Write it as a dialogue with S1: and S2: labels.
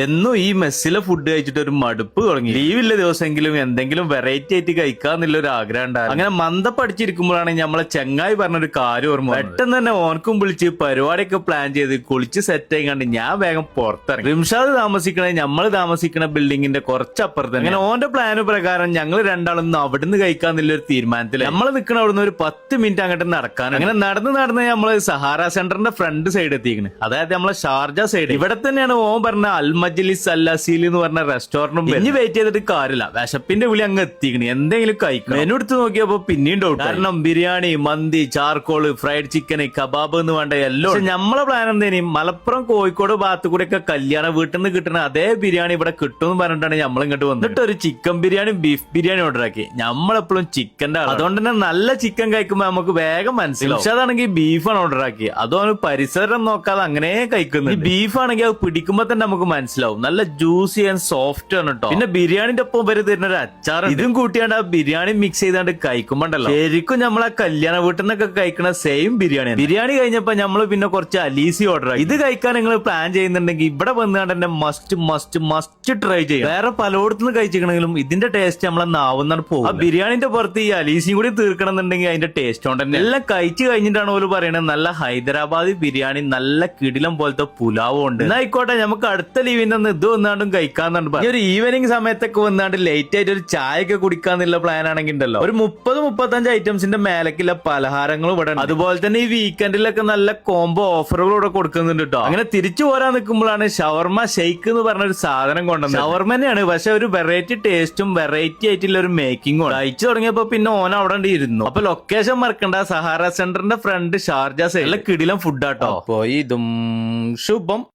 S1: എന്നും ഈ മെസ്സിലെ ഫുഡ് കഴിച്ചിട്ട് ഒരു മടുപ്പ് തുടങ്ങി. ലീവില്ല ദിവസമെങ്കിലും എന്തെങ്കിലും വെറൈറ്റി ആയിട്ട് കഴിക്കാന്നുള്ള ഒരു ആഗ്രഹം ഉണ്ടായിരുന്നു. അങ്ങനെ മന്ദ പഠിച്ചിരിക്കുമ്പോഴാണ് നമ്മളെ ചെങ്ങായി പറഞ്ഞൊരു കാര്യം ഓർമ്മ. പെട്ടെന്ന് തന്നെ ഓനക്കും വിളിച്ച് പരിപാടിയൊക്കെ പ്ലാൻ ചെയ്ത് കുളിച്ച് സെറ്റ് ആയി കണ്ട് ഞാൻ വേഗം പുറത്തിറങ്ങി. റിംഷാദ് നമ്മൾ താമസിക്കുന്ന ബിൽഡിങ്ങിന്റെ കുറച്ചപ്പുറത്ത്. അങ്ങനെ ഓന്റെ പ്ലാന് പ്രകാരം ഞങ്ങൾ രണ്ടാളൊന്നും അവിടുന്ന് കഴിക്കാന്നുള്ള ഒരു തീരുമാനത്തിൽ നമ്മൾ നിൽക്കണ അവിടുന്ന് ഒരു 10 മിനിറ്റ് അങ്ങോട്ട് നടക്കാൻ. അങ്ങനെ നടന്ന് നമ്മള് സഹാറ സെന്ററിന്റെ ഫ്രണ്ട് സൈഡ് എത്തിക്കണ്. അതായത് നമ്മളെ ഷാർജ സൈഡ്. ഇവിടെ തന്നെയാണ് ഓൻ പറഞ്ഞ മജ്ലിസ് അൽ അസീൽ എന്ന് പറഞ്ഞ റെസ്റ്റോറന്റും. ഇനി വെയിറ്റ് ചെയ്തിട്ട് കാര്യമില്ല, വിശപ്പിന്റെ വിളി അങ്ങ് എത്തിക്കണി, എന്തെങ്കിലും കഴിക്കണം. മെനു എടുത്ത് നോക്കിയപ്പോ പിന്നെയും ഡൗട്ട്. കാരണം ബിരിയാണി, മന്തി, ചാർക്കോള്, ഫ്രൈഡ് ചിക്കൻ, കബാബ് എന്ന് വേണ്ട എല്ലാം. നമ്മളെ പ്ലാൻ എന്തേനി മലപ്പുറം കോഴിക്കോട് ഭാഗത്തു കൂടെ ഒക്കെ കല്യാണ വീട്ടിൽ നിന്ന് കിട്ടുന്ന അതേ ബിരിയാണി ഇവിടെ കിട്ടും എന്ന് പറഞ്ഞിട്ടാണ് നമ്മൾ ഇങ്ങോട്ട് വന്നിട്ട് ഒരു chicken biryani, beef biryani order ആക്കി. നമ്മളെപ്പോഴും ചിക്കന്റെ ആളാണ്. അതുകൊണ്ട് തന്നെ നല്ല ചിക്കൻ കഴിക്കുമ്പോ നമുക്ക് വേഗം മനസ്സിലാവും. പക്ഷെ അതാണെങ്കിൽ ബീഫാണ് ഓർഡർ ആക്കി. അതും പരിസരം നോക്കാതെ അങ്ങനെ കഴിക്കുന്നത്. ബീഫ് ആണെങ്കിൽ അത് പിടിക്കുമ്പോ തന്നെ നമുക്ക് മനസ്സിലാവും നല്ല ജ്യൂസി ആൻഡ് സോഫ്റ്റ് ആണ് കേട്ടോ. പിന്നെ ബിരിയാണിന്റെ ഒപ്പം വരെ തരുന്ന ഒരു അച്ചാർ, ഇതും കൂട്ടിയാണ്ട് ആ ബിരിയാണി മിക്സ് ചെയ്താണ്ട് കഴിക്കുമ്പോണ്ടല്ലോ ശരിക്കും നമ്മളെ കല്യാണ വീട്ടിൽ നിന്നൊക്കെ കഴിക്കുന്ന സെയിം ബിരിയാണി. ബിരിയാണി കഴിഞ്ഞപ്പോ നമ്മള് പിന്നെ കുറച്ച് അലീസി ഓർഡർ ആക്കി. ഇത് കഴിക്കാൻ നിങ്ങൾ പ്ലാൻ ചെയ്യുന്നുണ്ടെങ്കിൽ ഇവിടെ വന്നുകൊണ്ട് തന്നെ മസ്റ്റ് ട്രൈ ചെയ്യും. വേറെ പലയിടത്തുനിന്ന് കഴിച്ചിട്ടുണ്ടെങ്കിലും ഇതിന്റെ ടേസ്റ്റ് നമ്മളെ നാവുന്നാണ് പോകും. ആ ബിരിയാണിന്റെ പുറത്ത് ഈ അലീസിയും കൂടി തീർക്കണം എന്നുണ്ടെങ്കിൽ അതിന്റെ ടേസ്റ്റ് കൊണ്ട് തന്നെ എല്ലാം കഴിച്ചു കഴിഞ്ഞിട്ടാണ് ഓല് പറയുന്നത് നല്ല ഹൈദരാബാദി ബിരിയാണി, നല്ല കിടിലം പോലത്തെ പുലാവും ഉണ്ട്. എന്നായിക്കോട്ടെ, നമുക്ക് അടുത്ത ലീവിന്റെ ഇത് വന്നാണ്ടും കഴിക്കാന്നുണ്ട്. ഈ ഒരു ഈവനിങ് സമയത്തൊക്കെ വന്നാണ്ട് ലേറ്റ് ആയിട്ട് ഒരു ചായ ഒക്കെ കുടിക്കാന്നുള്ള പ്ലാൻ ആണെങ്കിൽ ഉണ്ടല്ലോ ഒരു 30-35 ഐറ്റംസിന്റെ മേലക്കുള്ള പലഹാരങ്ങളും ഇവിടെ. അതുപോലെ തന്നെ ഈ വീക്കെൻഡിലൊക്കെ നല്ല കോംബോ ഓഫറുകൾ ഇവിടെ കൊടുക്കുന്നുണ്ട് കേട്ടോ. അങ്ങനെ തിരിച്ചു പോരാൻ നിൽക്കുമ്പോഴാണ് ഷവർമ ഷെയ്ക്ക് എന്ന് പറഞ്ഞ ഒരു സാധനം കൊണ്ടുവന്നത്. ഷവർമ തന്നെയാണ്, പക്ഷെ ഒരു വെറൈറ്റി ടേസ്റ്റും വെറൈറ്റി ആയിട്ടുള്ള ഒരു മേക്കിങ്ങും. കഴിച്ചു തുടങ്ങിയപ്പോ പിന്നെ ഓൻ അവിടെ ഇരുന്നു. അപ്പൊ ലൊക്കേഷൻ മറക്കണ്ട, സഹാറ സെന്ററിന്റെ ഫ്രണ്ട് ഷാർജ സൈഡിലെ കിടിലം ഫുഡാട്ടോ. അപ്പൊ ഇതും ശുഭം.